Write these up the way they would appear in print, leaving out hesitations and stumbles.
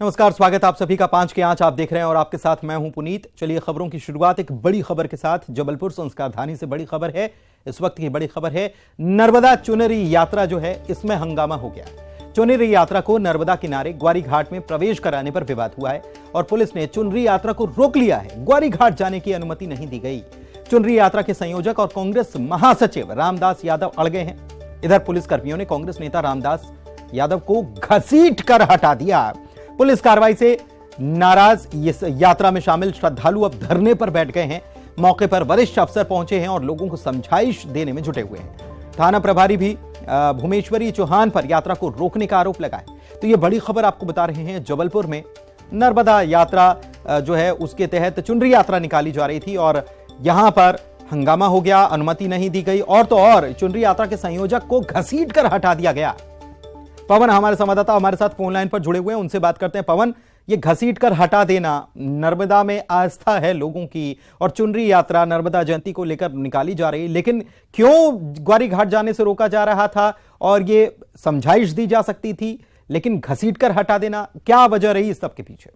नमस्कार, स्वागत आप सभी का 5 की आंच आप देख रहे हैं और आपके साथ मैं हूं पुनीत। चलिए खबरों की शुरुआत एक बड़ी खबर के साथ। जबलपुर संस्कारधानी से बड़ी खबर है। इस वक्त की बड़ी खबर है, नर्मदा चुनरी यात्रा जो है इसमें हंगामा हो गया। चुनरी यात्रा को नर्मदा किनारे ग्वारी घाट में प्रवेश कराने पर विवाद हुआ है और पुलिस ने चुनरी यात्रा को रोक लिया है। ग्वारी घाट जाने की अनुमति नहीं दी गई। चुनरी यात्रा के संयोजक और कांग्रेस महासचिव रामदास यादव अड़ गए हैं। इधर पुलिस कर्मियों ने कांग्रेस नेता रामदास यादव को घसीट कर हटा दिया। पुलिस कार्रवाई से नाराज इस यात्रा में शामिल श्रद्धालु अब धरने पर बैठ गए हैं। मौके पर वरिष्ठ अफसर पहुंचे हैं और लोगों को समझाइश देने में जुटे हुए हैं। थाना प्रभारी भी भूमेश्वरी चौहान पर यात्रा को रोकने का आरोप लगा है। तो ये बड़ी खबर आपको बता रहे हैं। जबलपुर में नर्मदा यात्रा जो है उसके तहत चुनरी यात्रा निकाली जा रही थी और यहां पर हंगामा हो गया, अनुमति नहीं दी गई और तो और चुनरी यात्रा के संयोजक को घसीट कर हटा दिया गया। पवन हमारे संवाददाता हमारे साथ फोन लाइन पर जुड़े हुए हैं, उनसे बात करते हैं। पवन, ये घसीट कर हटा देना, नर्मदा में आस्था है लोगों की और चुनरी यात्रा नर्मदा जयंती को लेकर निकाली जा रही, लेकिन क्यों ग्वारी घाट जाने से रोका जा रहा था और ये समझाइश दी जा सकती थी, लेकिन घसीट कर हटा देना, क्या वजह रही इस सब के पीछे?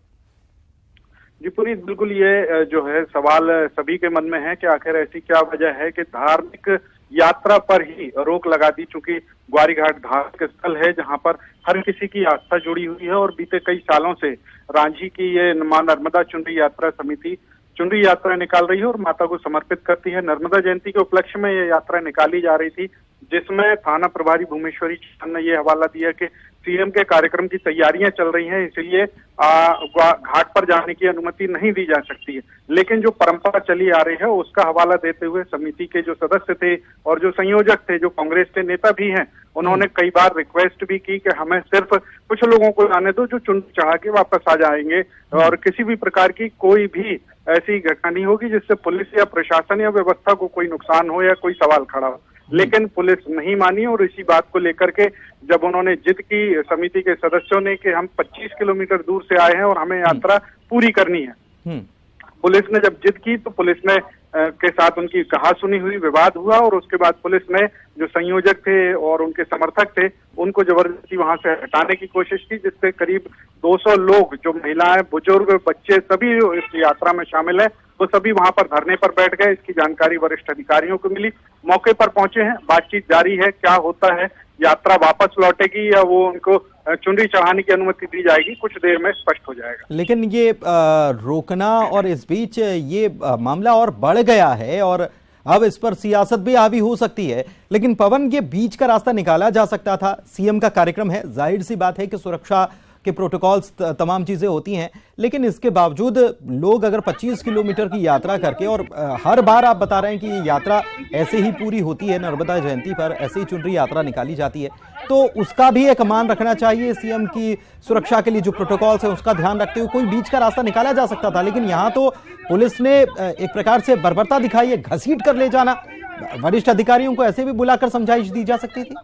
जी पुनीत, बिल्कुल ये जो है सवाल सभी के मन में है कि आखिर ऐसी क्या वजह है कि धार्मिक यात्रा पर ही रोक लगा दी। चूंकि ग्वारी घाट धार्मिक स्थल है जहां पर हर किसी की आस्था जुड़ी हुई है और बीते कई सालों से रांझी की ये मां नर्मदा चुनरी यात्रा समिति चुनरी यात्रा निकाल रही है और माता को समर्पित करती है। नर्मदा जयंती के उपलक्ष्य में ये यात्रा निकाली जा रही थी, जिसमें थाना प्रभारी भूमेश्वरी चौहान ने ये हवाला दिया कि सीएम के कार्यक्रम की तैयारियां चल रही हैं, इसलिए घाट पर जाने की अनुमति नहीं दी जा सकती है। लेकिन जो परंपरा चली आ रही है उसका हवाला देते हुए समिति के जो सदस्य थे और जो संयोजक थे, जो कांग्रेस के नेता भी हैं, उन्होंने कई बार रिक्वेस्ट भी की कि हमें सिर्फ कुछ लोगों को जाने दो जो चुन चढ़ा के वापस आ जाएंगे और किसी भी प्रकार की कोई भी ऐसी घटना नहीं होगी जिससे पुलिस या प्रशासन या व्यवस्था को कोई नुकसान हो या कोई सवाल खड़ा हो। लेकिन पुलिस नहीं मानी और इसी बात को लेकर के जब उन्होंने जिद की समिति के सदस्यों ने कि हम 25 किलोमीटर दूर से आए हैं और हमें यात्रा पूरी करनी है, पुलिस ने जब जिद की तो पुलिस ने के साथ उनकी कहा सुनी हुई, विवाद हुआ और उसके बाद पुलिस ने जो संयोजक थे और उनके समर्थक थे उनको जबरदस्ती वहां से हटाने की कोशिश की, जिससे करीब 200 लोग, जो महिलाएं, बुजुर्ग, बच्चे सभी इस यात्रा में शामिल है, वो सभी वहां पर धरने पर बैठ गए। इसकी जानकारी वरिष्ठ अधिकारियों को मिली, मौके पर पहुंचे हैं, बातचीत जारी है। क्या होता है, यात्रा वापस लौटेगी या वो उनको चुनरी चढ़ाने की अनुमति दी जाएगी, कुछ देर में स्पष्ट हो जाएगा। लेकिन ये रोकना और इस बीच ये मामला और बढ़ गया है और अब इस पर सियासत भी हावी हो सकती है। लेकिन पवन, ये बीच का रास्ता निकाला जा सकता था। सीएम का कार्यक्रम है, जाहिर सी बात है कि सुरक्षा के प्रोटोकॉल्स तमाम चीजें होती हैं, लेकिन इसके बावजूद लोग अगर 25 किलोमीटर की यात्रा करके, और हर बार आप बता रहे हैं कि ये यात्रा ऐसे ही पूरी होती है, नर्मदा जयंती पर ऐसे ही चुनरी यात्रा निकाली जाती है, तो उसका भी एक मान रखना चाहिए। सीएम की सुरक्षा के लिए जो प्रोटोकॉल्स है उसका ध्यान रखते हुए कोई बीच का रास्ता निकाला जा सकता था। लेकिन यहाँ तो पुलिस ने एक प्रकार से बर्बरता दिखाई है, घसीट कर ले जाना। वरिष्ठ अधिकारियों को ऐसे भी बुलाकर समझाइश दी जा सकती थी।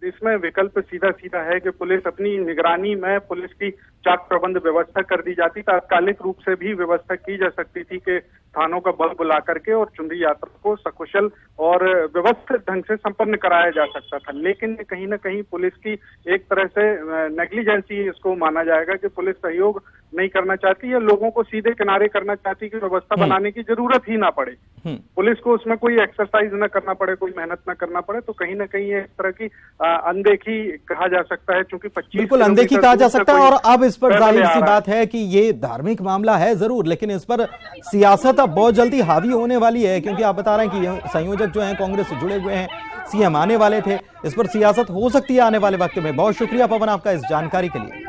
इसमें विकल्प सीधा सीधा है कि पुलिस अपनी निगरानी में पुलिस की चाक प्रबंध व्यवस्था कर दी जाती। तात्कालिक रूप से भी व्यवस्था की जा सकती थी कि थानों का बल बुला करके और चुनरी यात्रा को सकुशल और व्यवस्थित ढंग से संपन्न कराया जा सकता था। लेकिन कहीं ना कहीं पुलिस की एक तरह से नेग्लिजेंसी इसको माना जाएगा कि पुलिस सहयोग नहीं करना चाहती या लोगों को सीधे किनारे करना चाहती कि व्यवस्था बनाने की जरूरत ही ना पड़े, पुलिस को उसमें कोई एक्सरसाइज ना करना पड़े, कोई मेहनत ना करना पड़े। तो कहीं ना कहीं एक तरह की अनदेखी कहा जा सकता है, क्योंकि 25 बिल्कुल अनदेखी कहा जा सकता है। और अब इस पर जाहिर सी बात है कि ये धार्मिक मामला है जरूर, लेकिन इस पर सियासत अब बहुत जल्दी हावी होने वाली है, क्योंकि आप बता रहे हैं कि संयोजक जो हैं कांग्रेस से जुड़े हुए हैं, सीएम आने वाले थे, इस पर सियासत हो सकती है आने वाले वक्त में। बहुत शुक्रिया पवन आपका इस जानकारी के लिए।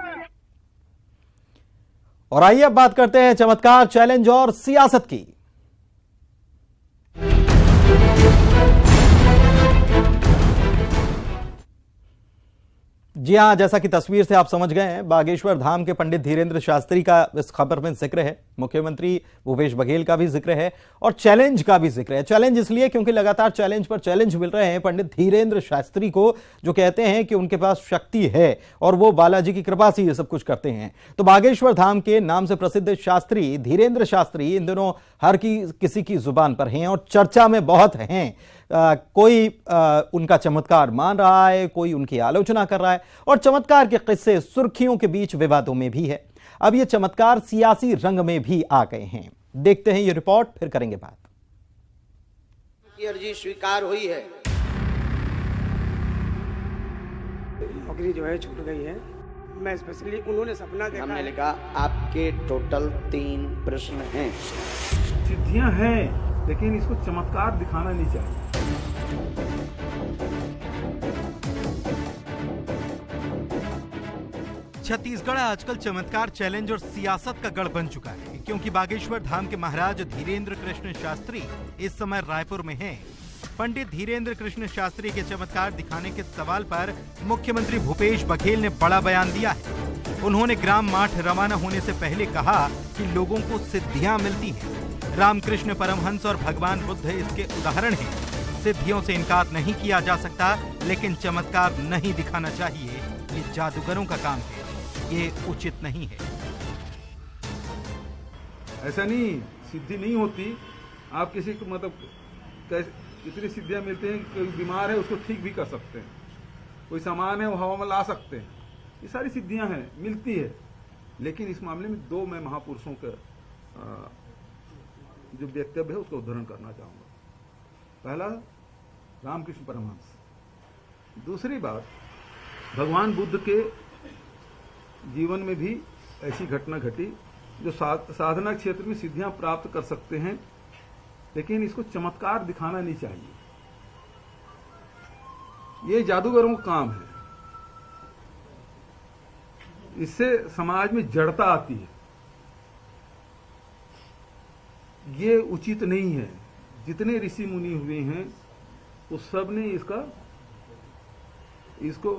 और आइए अब बात करते हैं चमत्कार, चैलेंज और सियासत की। जी हां, जैसा कि तस्वीर से आप समझ गए हैं, बागेश्वर धाम के पंडित धीरेन्द्र शास्त्री का इस खबर में जिक्र है, मुख्यमंत्री भूपेश बघेल का भी जिक्र है और चैलेंज का भी जिक्र है। चैलेंज इसलिए क्योंकि लगातार चैलेंज पर चैलेंज मिल रहे हैं पंडित धीरेन्द्र शास्त्री को, जो कहते हैं कि उनके पास शक्ति है और वो बालाजी की कृपा से ये सब कुछ करते हैं। तो बागेश्वर धाम के नाम से प्रसिद्ध शास्त्री धीरेन्द्र शास्त्री इन दिनों हर किसी की जुबान पर हैं और चर्चा में बहुत हैं। कोई उनका चमत्कार मान रहा है, कोई उनकी आलोचना कर रहा है और चमत्कार के किस्से सुर्खियों के बीच विवादों में भी है। अब ये चमत्कार सियासी रंग में भी आ गए हैं। देखते हैं ये रिपोर्ट, फिर करेंगे बात। की अर्जी स्वीकार हुई है। नौकरी जो है छूट गई है। मैं स्पेशली उन्होंने सपना देखा, हमने लिखा आपके टोटल 3 प्रश्न हैं। सिद्धियां हैं, लेकिन इसको चमत्कार दिखाना नहीं चाहिए। छत्तीसगढ़ आजकल चमत्कार, चैलेंज और सियासत का गढ़ बन चुका है, क्योंकि बागेश्वर धाम के महाराज धीरेन्द्र कृष्ण शास्त्री इस समय रायपुर में हैं। पंडित धीरेन्द्र कृष्ण शास्त्री के चमत्कार दिखाने के सवाल पर मुख्यमंत्री भूपेश बघेल ने बड़ा बयान दिया है। उन्होंने ग्राम माठ रवाना होने से पहले कहा कि लोगों को सिद्धियां मिलती हैं। रामकृष्ण परमहंस और भगवान बुद्ध इसके उदाहरण हैं। सिद्धियों से इनकार नहीं किया जा सकता, लेकिन चमत्कार नहीं दिखाना चाहिए। ये जादूगरों का काम है, ये उचित नहीं है। ऐसा नहीं, सिद्धि नहीं होती। आप किसी को मतलब इतनी सिद्धियां मिलती हैं, कोई बीमार है उसको ठीक भी कर सकते हैं, कोई सामान है वो हवा में ला सकते हैं। ये सारी सिद्धियां हैं, मिलती है। लेकिन इस मामले में 2 मैं महापुरुषों का जो वक्तव्य है उसका उद्धरण करना चाहूंगा। पहला, रामकृष्ण परमहंस। दूसरी बात, भगवान बुद्ध के जीवन में भी ऐसी घटना घटी जो साधना क्षेत्र में सिद्धियां प्राप्त कर सकते हैं, लेकिन इसको चमत्कार दिखाना नहीं चाहिए। ये जादूगरों का काम है। इससे समाज में जड़ता आती है। ये उचित नहीं है। जितने ऋषि मुनि हुए हैं उस सब ने इसको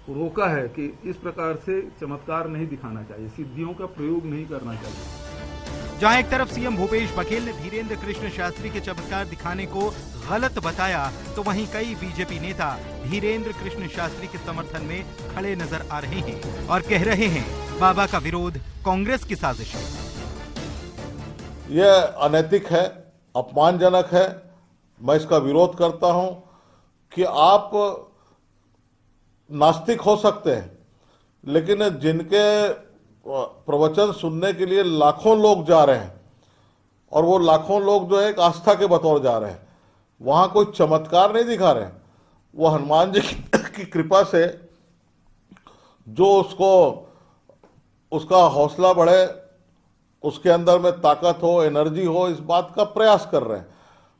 रोका है कि इस प्रकार से चमत्कार नहीं दिखाना चाहिए, सिद्धियों का प्रयोग नहीं करना चाहिए। जहां एक तरफ सीएम भूपेश बघेल ने धीरेन्द्र कृष्ण शास्त्री के चमत्कार दिखाने को गलत बताया, तो वहीं कई बीजेपी नेता धीरेन्द्र कृष्ण शास्त्री के समर्थन में खड़े नजर आ रहे हैं और कह रहे हैं बाबा का विरोध कांग्रेस की साजिश है। यह अनैतिक है, अपमानजनक है। मैं इसका विरोध करता हूं कि आप नास्तिक हो सकते हैं, लेकिन जिनके प्रवचन सुनने के लिए लाखों लोग जा रहे हैं और वो लाखों लोग जो है एक आस्था के बतौर जा रहे हैं, वहां कोई चमत्कार नहीं दिखा रहे हैं। वो हनुमान जी की कृपा से जो उसका हौसला बढ़े, उसके अंदर में ताकत हो, एनर्जी हो, इस बात का प्रयास कर रहे हैं।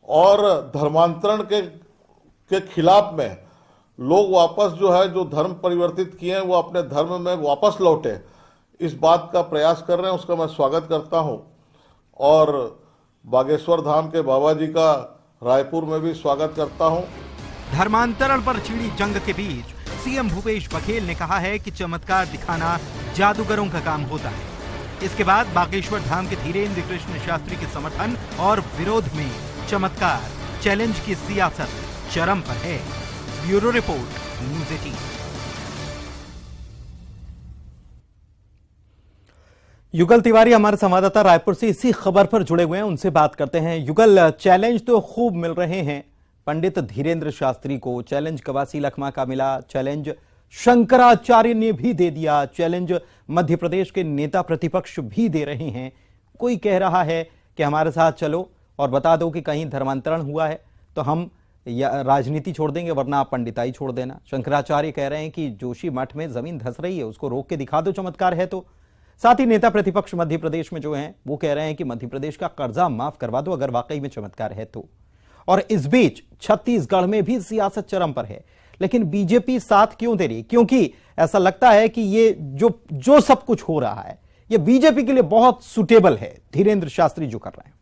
और धर्मांतरण के खिलाफ में लोग वापस जो है, जो धर्म परिवर्तित किए हैं, वो अपने धर्म में वापस लौटे, इस बात का प्रयास कर रहे हैं। उसका मैं स्वागत करता हूं। और बागेश्वर धाम के बाबा जी का रायपुर में भी स्वागत करता हूं। धर्मांतरण पर छिड़ी जंग के बीच सीएम भूपेश बघेल ने कहा है कि चमत्कार दिखाना जादूगरों का काम होता है। इसके बाद बागेश्वर धाम के धीरेन्द्र कृष्ण शास्त्री के समर्थन और विरोध में चमत्कार, चैलेंज की सियासत चरम पर है। Bureau report, news 18। युगल तिवारी हमारे संवाददाता रायपुर से इसी खबर पर जुड़े हुए हैं, उनसे बात करते हैं। युगल, चैलेंज तो खूब मिल रहे हैं पंडित धीरेन्द्र शास्त्री को। चैलेंज कवासी लखमा का मिला, चैलेंज शंकराचार्य ने भी दे दिया, चैलेंज मध्य प्रदेश के नेता प्रतिपक्ष भी दे रहे हैं। कोई कह रहा है कि हमारे साथ चलो और बता दो कि कहीं धर्मांतरण हुआ है तो हम राजनीति छोड़ देंगे, वरना आप पंडिताई छोड़ देना। शंकराचार्य कह रहे हैं कि जोशी मठ में जमीन धंस रही है, उसको रोक के दिखा दो चमत्कार है तो। साथ ही नेता प्रतिपक्ष मध्य प्रदेश में जो हैं वो कह रहे हैं कि मध्य प्रदेश का कर्जा माफ करवा दो अगर वाकई में चमत्कार है तो। और इस बीच छत्तीसगढ़ में भी सियासत चरम पर है, लेकिन बीजेपी साथ क्यों दे रही? क्योंकि ऐसा लगता है कि ये जो सब कुछ हो रहा है ये बीजेपी के लिए बहुत सुटेबल है, धीरेन्द्र शास्त्री जो कर रहे हैं।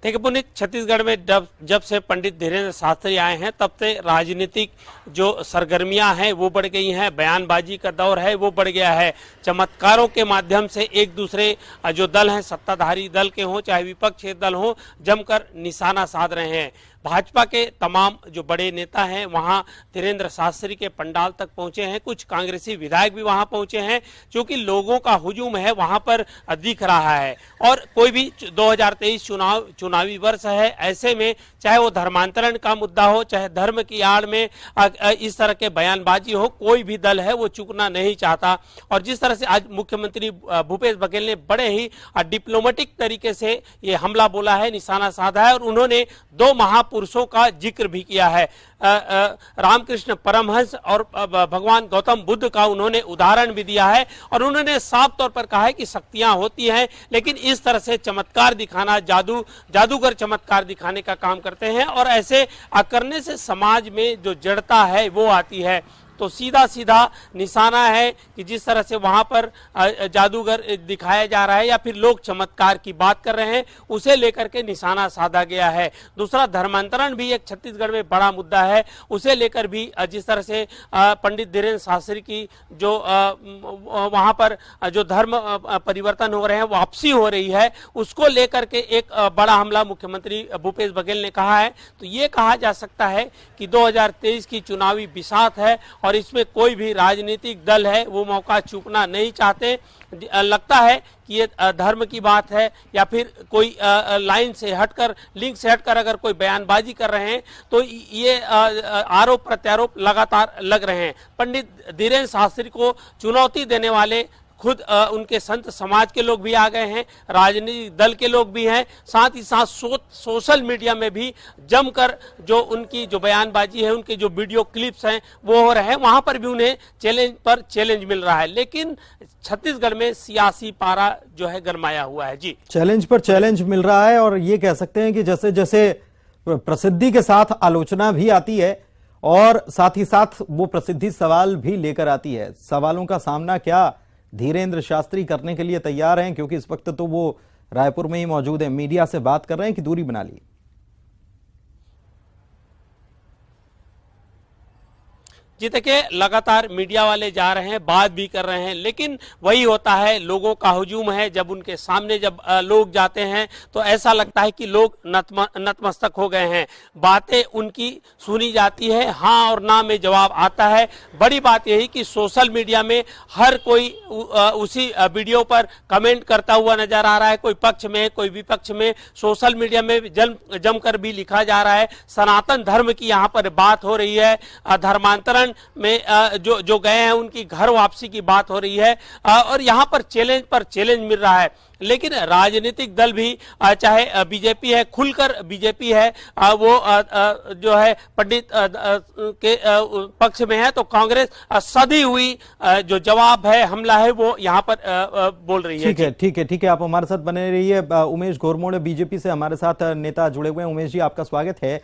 देखिए पुनीत, छत्तीसगढ़ में जब से पंडित धीरेन्द्र शास्त्री आए हैं तब से राजनीतिक जो सरगर्मियां हैं वो बढ़ गई हैं, बयानबाजी का दौर है वो बढ़ गया है। चमत्कारों के माध्यम से एक दूसरे जो दल हैं, सत्ताधारी दल के हों चाहे विपक्षी दल हों, जमकर निशाना साध रहे हैं। भाजपा के तमाम जो बड़े नेता हैं वहां धीरेन्द्र शास्त्री के पंडाल तक पहुंचे हैं, कुछ कांग्रेसी विधायक भी वहां पहुंचे हैं, क्योंकि लोगों का हुजूम है वहां पर दिख रहा है। और कोई भी 2023 चुनावी वर्ष है, ऐसे में चाहे वो धर्मांतरण का मुद्दा हो, चाहे धर्म की आड़ में इस तरह के बयानबाजी हो, कोई भी दल है वो चूकना नहीं चाहता। और जिस तरह से आज मुख्यमंत्री भूपेश बघेल ने बड़े ही डिप्लोमेटिक तरीके से ये हमला बोला है, निशाना साधा है, और उन्होंने दो महापुरुषों का जिक्र भी किया है। रामकृष्ण परमहंस और भगवान गौतम बुद्ध का उन्होंने उदाहरण भी दिया है, और उन्होंने साफ तौर पर कहा है कि शक्तियां होती हैं, लेकिन इस तरह से चमत्कार दिखाना, जादूगर चमत्कार दिखाने का काम करते हैं, और ऐसे करने से समाज में जो जड़ता है वो आती है। तो सीधा सीधा निशाना है कि जिस तरह से वहां पर जादूगर दिखाया जा रहा है या फिर लोग चमत्कार की बात कर रहे हैं, उसे लेकर के निशाना साधा गया है। दूसरा, धर्मांतरण भी एक छत्तीसगढ़ में बड़ा मुद्दा है, उसे लेकर भी जिस तरह से पंडित धीरेन्द्र शास्त्री की जो वहां पर जो धर्म परिवर्तन हो रहे हैं, वापसी हो रही है, उसको लेकर के एक बड़ा हमला मुख्यमंत्री भूपेश बघेल ने कहा है। तो ये कहा जा सकता है कि 2023 की चुनावी बिसात है, और इसमें कोई भी राजनीतिक दल है वो मौका चूकना नहीं चाहते। लगता है कि ये धर्म की बात है या फिर कोई लाइन से हटकर, लिंक से हटकर अगर कोई बयानबाजी कर रहे हैं, तो ये आरोप प्रत्यारोप लगातार लग रहे हैं। पंडित धीरेन्द्र शास्त्री को चुनौती देने वाले खुद उनके संत समाज के लोग भी आ गए हैं, राजनीतिक दल के लोग भी हैं, साथ ही साथ सोशल मीडिया में भी जमकर जो उनकी जो बयानबाजी है, उनके जो वीडियो क्लिप्स हैं वो हो रहे हैं, वहां पर भी उन्हें चैलेंज पर चैलेंज मिल रहा है। लेकिन छत्तीसगढ़ में सियासी पारा जो है गरमाया हुआ है। जी, चैलेंज पर चैलेंज मिल रहा है, और ये कह सकते हैं कि जैसे जैसे प्रसिद्धि के साथ आलोचना भी आती है, और साथ ही साथ वो प्रसिद्धि सवाल भी लेकर आती है। सवालों का सामना क्या धीरेन्द्र शास्त्री करने के लिए तैयार हैं, क्योंकि इस वक्त तो वो रायपुर में ही मौजूद है, मीडिया से बात कर रहे हैं कि दूरी बना ली? जी देखिए, लगातार मीडिया वाले जा रहे हैं, बात भी कर रहे हैं, लेकिन वही होता है, लोगों का हुजूम है। जब उनके सामने जब लोग जाते हैं तो ऐसा लगता है कि लोग नतमस्तक हो गए हैं, बातें उनकी सुनी जाती है, हाँ और ना में जवाब आता है। बड़ी बात यही कि सोशल मीडिया में हर कोई उसी वीडियो पर कमेंट करता हुआ नजर आ रहा है, कोई पक्ष में कोई विपक्ष में। सोशल मीडिया में जमकर भी लिखा जा रहा है, सनातन धर्म की यहाँ पर बात हो रही है, धर्मांतरण में जो गए हैं उनकी घर वापसी की बात हो रही है, और यहां पर चैलेंज मिल रहा है। लेकिन राजनीतिक दल भी, चाहे बीजेपी है, खुलकर बीजेपी है, वो जो है पंडित के पक्ष में है, तो कांग्रेस सधी हुई जो जवाब है, हमला है, वो यहां पर बोल रही है। ठीक है, आप हमारे साथ बने रहिए। उमेश घोरमोड़े बीजेपी से हमारे साथ नेता जुड़े हुए हैं। उमेश जी, आपका स्वागत है।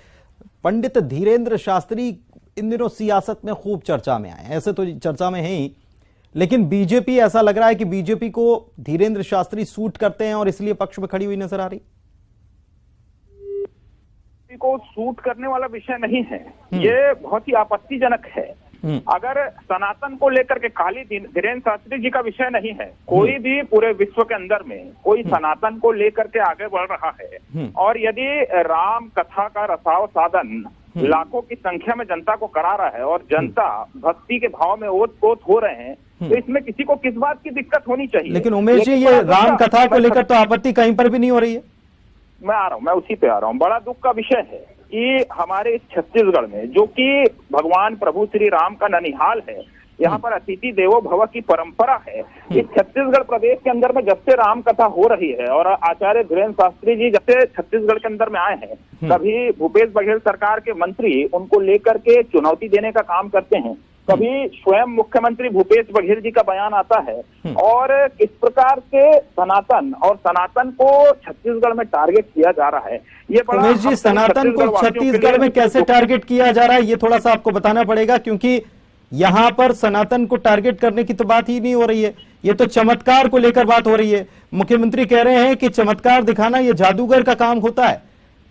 पंडित धीरेन्द्र शास्त्री इन दिनों सियासत में खूब चर्चा में आए हैं, ऐसे तो चर्चा में है ही, लेकिन बीजेपी, ऐसा लग रहा है कि बीजेपी को धीरेन्द्र शास्त्री सूट करते हैं और इसलिए पक्ष में खड़ी हुई नजर आ रही। को सूट करने वाला विषय नहीं है, ये बहुत ही आपत्तिजनक है। अगर सनातन को लेकर के खाली धीरेन्द्र शास्त्री जी का विषय नहीं है, कोई भी पूरे विश्व के अंदर में कोई सनातन को लेकर के आगे बढ़ रहा है, और यदि राम कथा का रसाव साधन लाखों की संख्या में जनता को करा रहा है और जनता भक्ति के भाव में ओत-पोत हो रहे हैं, तो इसमें किसी को किस बात की दिक्कत होनी चाहिए। लेकिन उमेश जी, ये राम कथा को लेकर तो आपत्ति कहीं पर भी नहीं हो रही है। मैं उसी पे आ रहा हूँ। बड़ा दुख का विषय है कि हमारे इस छत्तीसगढ़ में, जो कि भगवान प्रभु श्री राम का ननिहाल है, यहाँ पर अतिथि देवो भव की परंपरा है, इस छत्तीसगढ़ प्रदेश के अंदर में जब से राम कथा हो रही है और आचार्य धीरेन्द्र शास्त्री जी जब से छत्तीसगढ़ के अंदर में आए हैं, कभी भूपेश बघेल सरकार के मंत्री उनको लेकर के चुनौती देने का काम करते हैं, कभी स्वयं मुख्यमंत्री भूपेश बघेल जी का बयान आता है, और किस प्रकार से सनातन को छत्तीसगढ़ में टारगेट किया जा रहा है। ये उमेश जी, सनातन को छत्तीसगढ़ में कैसे टारगेट किया जा रहा है, ये थोड़ा सा आपको बताना पड़ेगा, क्योंकि यहां पर सनातन को टारगेट करने की तो बात ही नहीं हो रही है, ये तो चमत्कार को लेकर बात हो रही है। मुख्यमंत्री कह रहे हैं कि चमत्कार दिखाना ये जादूगर का काम होता है,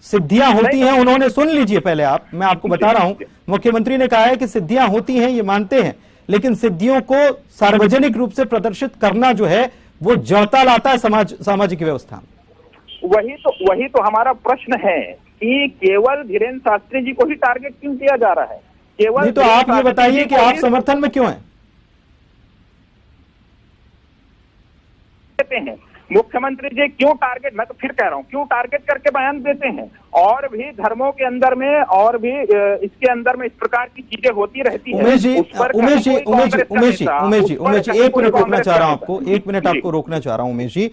सिद्धियां होती हैं। उन्होंने, सुन लीजिए पहले आप, मैं आपको बता रहा हूं, मुख्यमंत्री ने कहा है कि सिद्धियां होती हैं, ये मानते हैं, लेकिन सिद्धियों को सार्वजनिक रूप से प्रदर्शित करना जो है वो जड़ता लाता है सामाजिक व्यवस्था। वही तो हमारा प्रश्न है कि केवल धीरेन्द्र शास्त्री जी को ही टारगेट क्यों किया जा रहा है? केवल नहीं तो आप ये बताइए कि आप समर्थन में क्यों हैं? देते हैं मुख्यमंत्री जी क्यों टारगेट, मैं तो फिर कह रहा हूं, क्यों टारगेट करके बयान देते हैं? और भी धर्मों के अंदर में और भी इसके अंदर में इस प्रकार की चीजें होती रहती है। उमेश जी, एक मिनट रोकना चाह रहा हूं आपको, एक मिनट आपको रोकना चाह रहा हूं उमेश जी।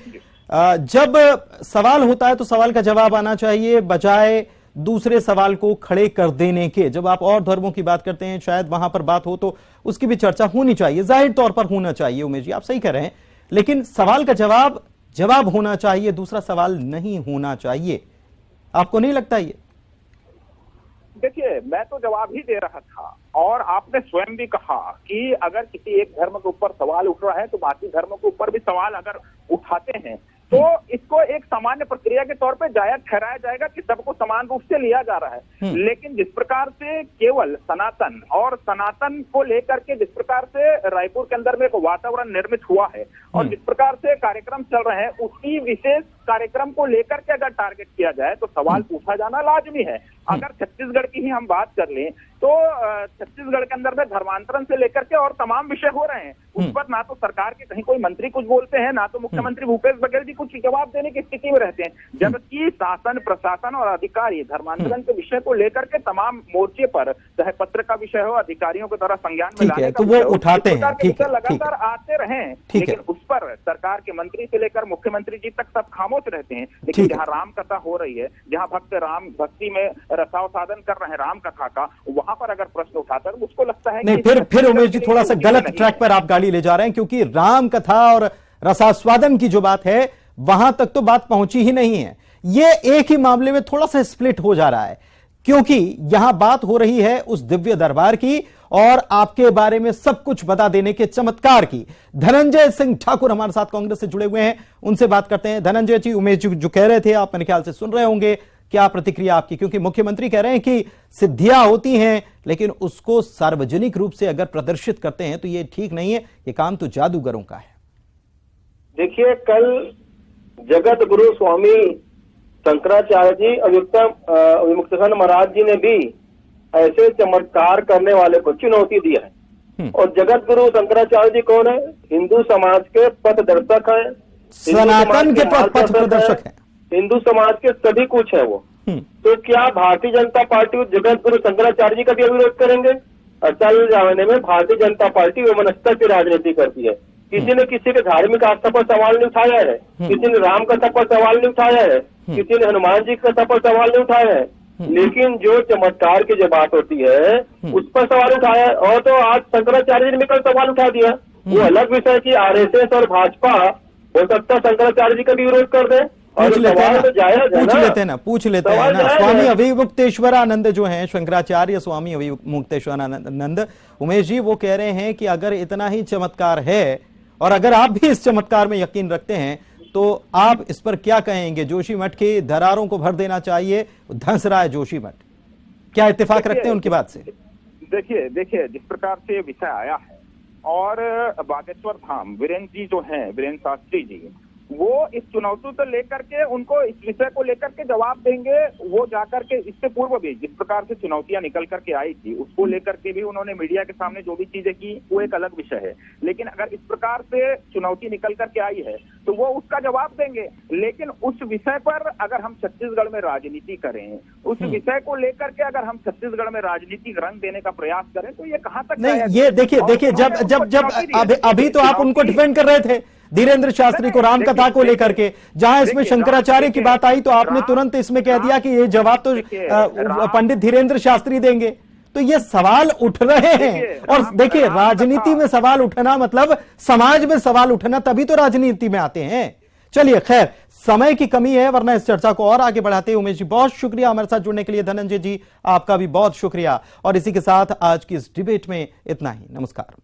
जब सवाल होता है तो सवाल का जवाब आना चाहिए, बजाय दूसरे सवाल को खड़े कर देने के। जब आप और धर्मों की बात करते हैं, शायद वहां पर बात हो तो उसकी भी चर्चा होनी चाहिए, जाहिर तौर पर होना चाहिए। उमेश जी, आप सही कह रहे हैं, लेकिन सवाल का जवाब होना चाहिए, दूसरा सवाल नहीं होना चाहिए। आपको नहीं लगता ये? देखिए, मैं तो जवाब ही दे रहा था, और आपने स्वयं भी कहा कि अगर किसी एक धर्म के ऊपर सवाल उठ रहा है तो बाकी धर्मों के ऊपर भी सवाल अगर उठाते हैं तो इसको एक सामान्य प्रक्रिया के तौर पे जायज ठहराया जाएगा कि सबको समान रूप से लिया जा रहा है। लेकिन जिस प्रकार से केवल सनातन और सनातन को लेकर के जिस प्रकार से रायपुर के अंदर में एक वातावरण निर्मित हुआ है और जिस प्रकार से कार्यक्रम चल रहे हैं, उसी विशेष कार्यक्रम को लेकर के अगर टारगेट किया जाए तो सवाल पूछा जाना लाजमी है। अगर छत्तीसगढ़ की ही हम बात कर लें तो छत्तीसगढ़ के अंदर में धर्मांतरण से लेकर के और तमाम विषय हो रहे हैं, उस पर ना तो सरकार के कहीं कोई मंत्री कुछ बोलते हैं, ना तो मुख्यमंत्री भूपेश बघेल जी कुछ जवाब देने की स्थिति में रहते हैं, जबकि शासन प्रशासन और अधिकारी धर्मांतरण के विषय को लेकर के तमाम मोर्चे पर, चाहे पत्र का विषय हो, अधिकारियों के द्वारा संज्ञान में लाने का वो उठाते हैं, ठीक है, लगातार आते रहे, लेकिन उस पर सरकार के मंत्री से लेकर मुख्यमंत्री जी तक सब खामोश रहते हैं। लेकिन जहाँ राम कथा हो रही है, जहाँ भक्त राम भक्ति में रसाव साधन कर रहे हैं राम कथा का, वहां पर अगर प्रश्न उठाता है उसको लगता है नहीं, फिर उमेश जी थोड़ा सा गलत ट्रैक पर आप गाड़ी ले जा रहे हैं, क्योंकि राम कथा और रसास्वादन की जो बात है वहां तक तो बात पहुंची ही नहीं है। ये एक ही मामले में थोड़ा सा स्प्लिट हो जा रहा है, क्योंकि यहां बात हो रही है उस दिव्य दरबार की और आपके बारे में सब कुछ बता देने के चमत्कार की। धनंजय सिंह ठाकुर हमारे साथ कांग्रेस से जुड़े हुए हैं, उनसे बात करते हैं। धनंजय जी, उमेश जी जो कह रहे थे आप मेरे ख्याल से सुन रहे होंगे, क्या प्रतिक्रिया आपकी? क्योंकि मुख्यमंत्री कह रहे हैं कि सिद्धियां होती हैं लेकिन उसको सार्वजनिक रूप से अगर प्रदर्शित करते हैं तो ये ठीक नहीं है, ये काम तो जादूगरों का है। देखिए, कल जगत गुरु स्वामी शंकराचार्य जी अविमुक्तानंद महाराज जी ने भी ऐसे चमत्कार करने वाले को चुनौती दी है। और जगत गुरु शंकराचार्य जी कौन है? हिंदू समाज के पथदर्शक है, सनातन के पथ प्रदर्शक है, हिंदू समाज के सभी कुछ है वो। तो क्या भारतीय जनता पार्टी जगत गुरु शंकराचार्य जी का भी विरोध करेंगे? असल जमाने में भारतीय जनता पार्टी वमनस्तर की राजनीति करती है। किसी ने किसी के धार्मिक आस्था पर सवाल नहीं उठाया है, किसी ने राम कथा पर सवाल नहीं उठाया है, किसी ने हनुमान जी की कथा पर सवाल नहीं उठाया है, लेकिन जो चमत्कार की जो बात होती है उस पर सवाल उठाया है। और तो आज शंकराचार्य जी ने कल सवाल उठा दिया, वो अलग विषय की आरएसएस और भाजपा हो सकता शंकराचार्य जी का भी विरोध कर दे। पूछ लेते ना स्वामी अविमुक्तेश्वरानंद जो हैं, शंकराचार्य स्वामी अविमुक्तेश्वरानंद, उमेश जी वो कह रहे हैं कि अगर इतना ही चमत्कार है और अगर आप भी इस चमत्कार में यकीन रखते हैं तो आप इस पर क्या कहेंगे? जोशीमठ के दरारों को भर देना चाहिए, धंस रहा है जोशीमठ, क्या इत्तेफाक रखते हैं उनकी बात से? देखिए जिस प्रकार से विषय आया है और बागेश्वर धाम वीरेंद्र जी जो हैं, वीरेंद्र शास्त्री जी, वो इस चुनौती को लेकर के उनको इस विषय को लेकर के जवाब देंगे। वो जाकर के इससे पूर्व भी जिस प्रकार से चुनौतियां निकल करके आई थी उसको लेकर के भी उन्होंने मीडिया के सामने जो भी चीजें की वो एक अलग विषय है, लेकिन अगर इस प्रकार से चुनौती निकल करके आई है तो वो उसका जवाब देंगे। लेकिन उस विषय पर अगर हम छत्तीसगढ़ में राजनीति करें, उस विषय को लेकर के अगर हम छत्तीसगढ़ में राजनीतिक रंग देने का प्रयास करें तो ये कहां तक नहीं? ये देखिए जब अभी तो आप उनको डिफेंड कर रहे थे धीरेन्द्र शास्त्री को राम कथा को लेकर के, जहां इसमें शंकराचार्य की बात आई तो आपने तुरंत इसमें कह दिया कि ये जवाब तो पंडित धीरेन्द्र शास्त्री देंगे। तो ये सवाल उठ रहे हैं, और देखिए राजनीति में सवाल उठना मतलब समाज में सवाल उठना, तभी तो राजनीति में आते हैं। चलिए खैर, समय की कमी है वरना इस चर्चा को और आगे बढ़ाते हैं। उमेश जी बहुत शुक्रिया हमारे साथ जुड़ने के लिए। धनंजय जी आपका भी बहुत शुक्रिया। और इसी के साथ आज की इस डिबेट में इतना ही। नमस्कार।